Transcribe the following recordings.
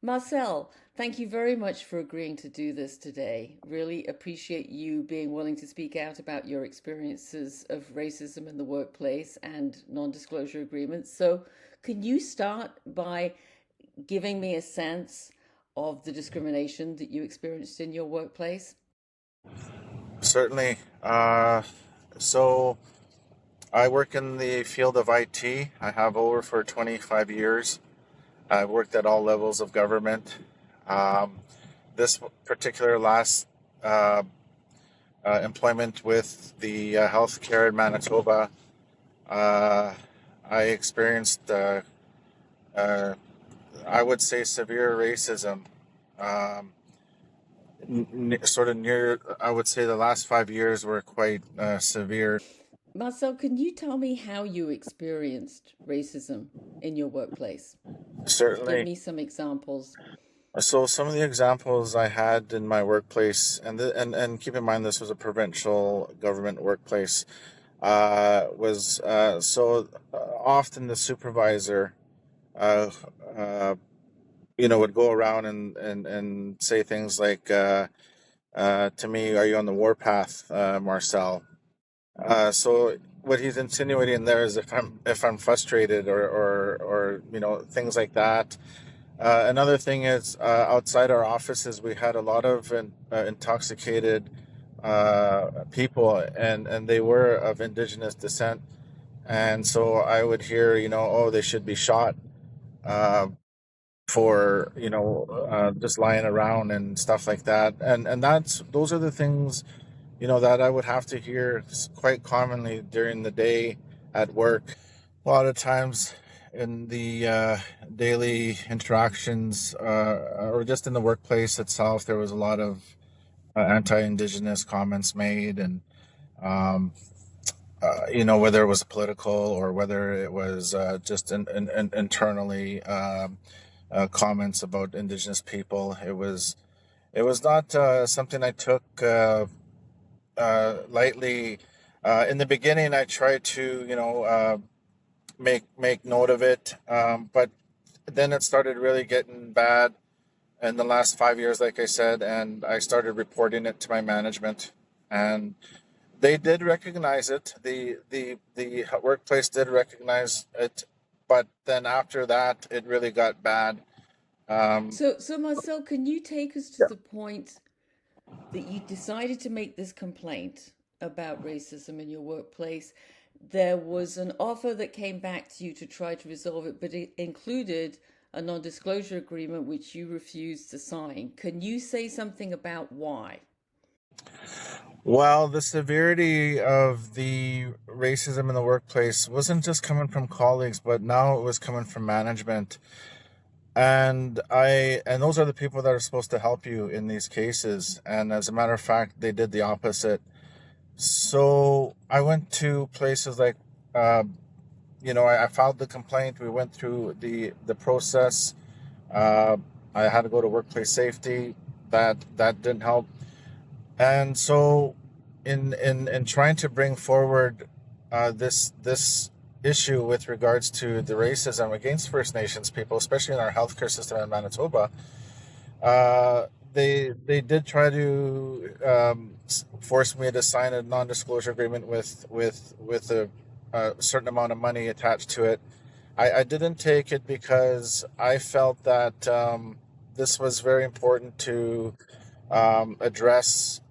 Marcel, thank you very much for agreeing to do this today. Really appreciate you being willing to speak out about your experiences of racism in the workplace and non-disclosure agreements. So, can you start by giving me a sense of the discrimination that you experienced in your workplace? Certainly. So I work in the field of IT. I have over for 25 years. I've worked at all levels of government. Um, this particular last uh, employment with the healthcare in Manitoba, uh, I experienced, uh, I would say, severe racism. Um, Sort of near, I would say the last 5 years were quite severe. Marcel, can you tell me how you experienced racism in your workplace? Give Certainly. me some examples. So some of the examples I had in my workplace, and keep in mind this was a provincial government workplace, was often the supervisor, uh, uh, would go around and say things like, to me, "Are you on the warpath, Marcel?" So what he's insinuating there is if I'm frustrated or things like that. Another thing is outside our offices, we had a lot of intoxicated people, and they were of Indigenous descent. And so I would hear, oh, they should be shot uh, for, just lying around and stuff like that. And those are the things, that I would have to hear quite commonly during the day at work. A lot of times in the daily interactions, or just in the workplace itself, there was a lot of anti-Indigenous comments made, and um, whether it was political or whether it was just internally comments about Indigenous people. It was not something I took lightly. In the beginning, I tried to make note of it. But then it started really getting bad in the last 5 years, like I said, and I started reporting it to my management, and they did recognize it. The workplace did recognize it, but then after that, it really got bad. Um, So Marcel, can you take us to the point that you decided to make this complaint about racism in your workplace? There was an offer that came back to you to try to resolve it, but it included a non disclosure agreement which you refused to sign. Can you say something about why? well, the severity of the racism in the workplace wasn't just coming from colleagues, but now it was coming from management. And those are the people that are supposed to help you in these cases. And as a matter of fact, they did the opposite. So I went to places like, uh, I filed the complaint. We went through the process. Uh, I had to go to workplace safety. That didn't help. And so, in trying to bring forward this issue with regards to the racism against First Nations people, especially in our healthcare system in Manitoba, they did try to force me to sign a non-disclosure agreement with a certain amount of money attached to it. I didn't take it because I felt that this was very important to address,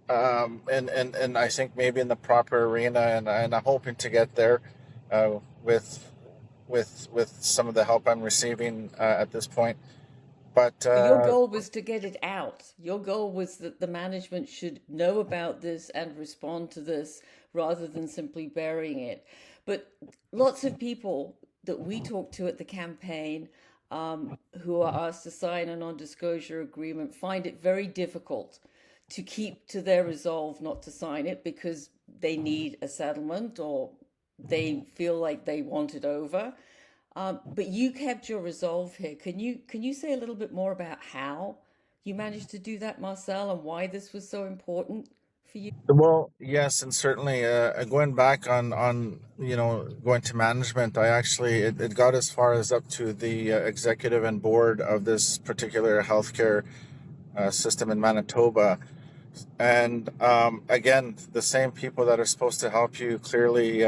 and I think maybe in the proper arena, and I'm hoping to get there with with some of the help I'm receiving at this point. But But your goal was to get it out. Your goal was that the management should know about this and respond to this rather than simply burying it. But lots of people that we talk to at the campaign, who are asked to sign a non disclosure agreement, find it very difficult to keep to their resolve not to sign it because they need a settlement or they feel like they want it over. But you kept your resolve here. Can you say a little bit more about how you managed to do that, Marcel, and why this was so important Well, yes, and certainly going back on going to management, I actually it got as far as up to the executive and board of this particular healthcare system in Manitoba. And again, the same people that are supposed to help you clearly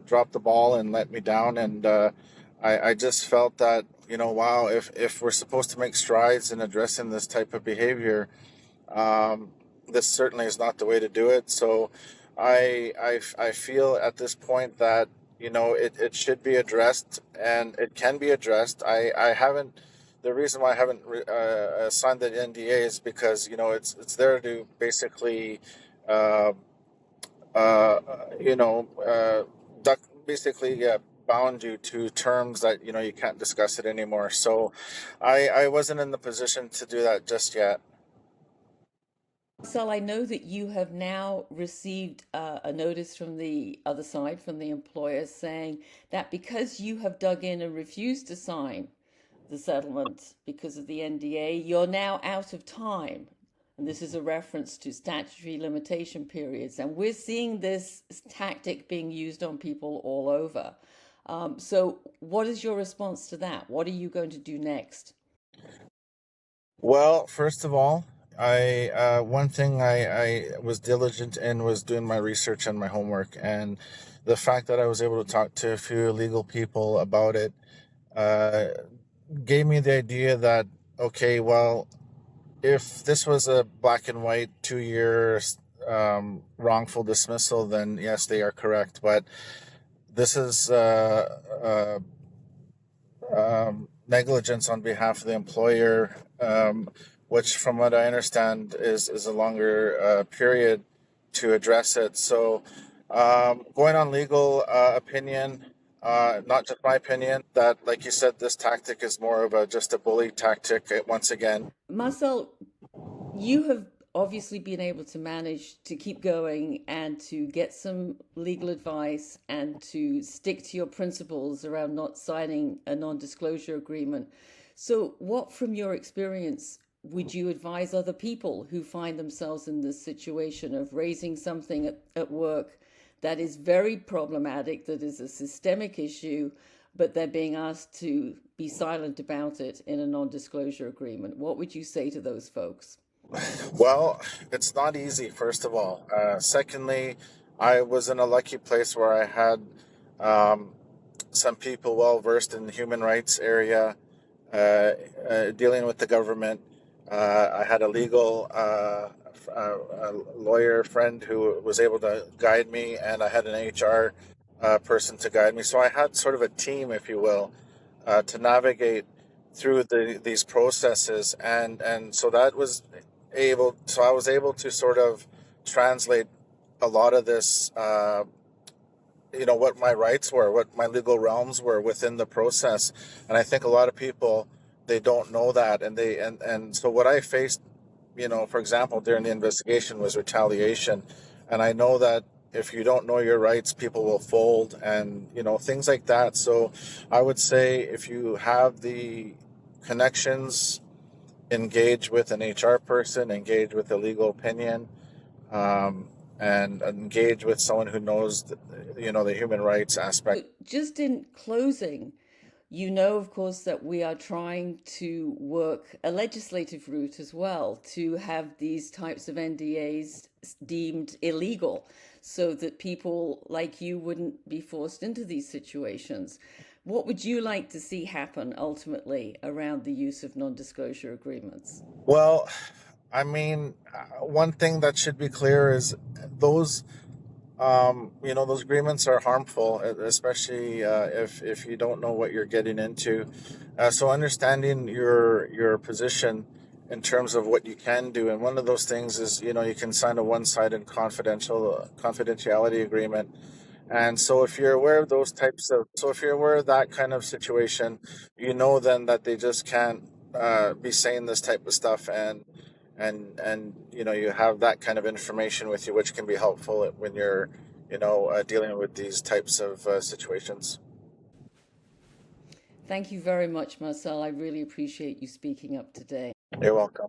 dropped the ball and let me down. And I just felt that, wow, if we're supposed to make strides in addressing this type of behavior, um, this certainly is not the way to do it. So I feel at this point that, it should be addressed, and it can be addressed. I haven't. The reason why I haven't signed the NDA is because, it's there to basically uh, uh, you know, duck, basically bound you to terms that, you can't discuss it anymore. So I wasn't in the position to do that just yet. Marcel, I know that you have now received a notice from the other side, from the employer, saying that because you have dug in and refused to sign the settlement because of the NDA, you're now out of time. And this is a reference to statutory limitation periods. And we're seeing this tactic being used on people all over. So, what is your response to that? What are you going to do next? Well, first of all, I one thing I was diligent in was doing my research and my homework, and the fact that I was able to talk to a few legal people about it uh, gave me the idea that, okay, well, if this was a black and white 2 year wrongful dismissal, then yes, they are correct. But this is negligence on behalf of the employer, which, from what I understand, is a longer period to address it. So, going on legal opinion, not just my opinion, that, like you said, this tactic is more of just a bully tactic once again. Marcel, you have obviously been able to manage to keep going and to get some legal advice and to stick to your principles around not signing a non disclosure agreement. So, what from your experience would you advise other people who find themselves in this situation of raising something at work that is very problematic, that is a systemic issue, but they're being asked to be silent about it in a non disclosure agreement? What would you say to those folks? Well, it's not easy, first of all. Secondly, I was in a lucky place where I had um, some people well versed in the human rights area, dealing with the government. I had a legal a lawyer friend who was able to guide me, and I had an HR person to guide me. So I had sort of a team, if you will, to navigate through these processes, and so that was able. So I was able to sort of translate a lot of this. What my rights were, what my legal realms were within the process, and I think a lot of people, they don't know that, and so what I faced, for example, during the investigation was retaliation, and I know that if you don't know your rights, people will fold, and things like that. So I would say, if you have the connections, engage with an HR person, engage with a legal opinion, um, and engage with someone who knows the human rights aspect. Just in closing, you know, of course, that we are trying to work a legislative route as well to have these types of NDAs deemed illegal so that people like you wouldn't be forced into these situations. What would you like to see happen ultimately around the use of non disclosure agreements? Well, I mean, one thing that should be clear is those those agreements are harmful, especially if you don't know what you're getting into. So understanding your position in terms of what you can do, and one of those things is, you can sign a one-sided confidentiality agreement. And so if you're aware of if you're aware of that kind of situation, then that they just can't be saying this type of stuff, and you have that kind of information with you, which can be helpful when you're dealing with these types of situations. Thank you very much, Marcel. I really appreciate you speaking up today. You're welcome.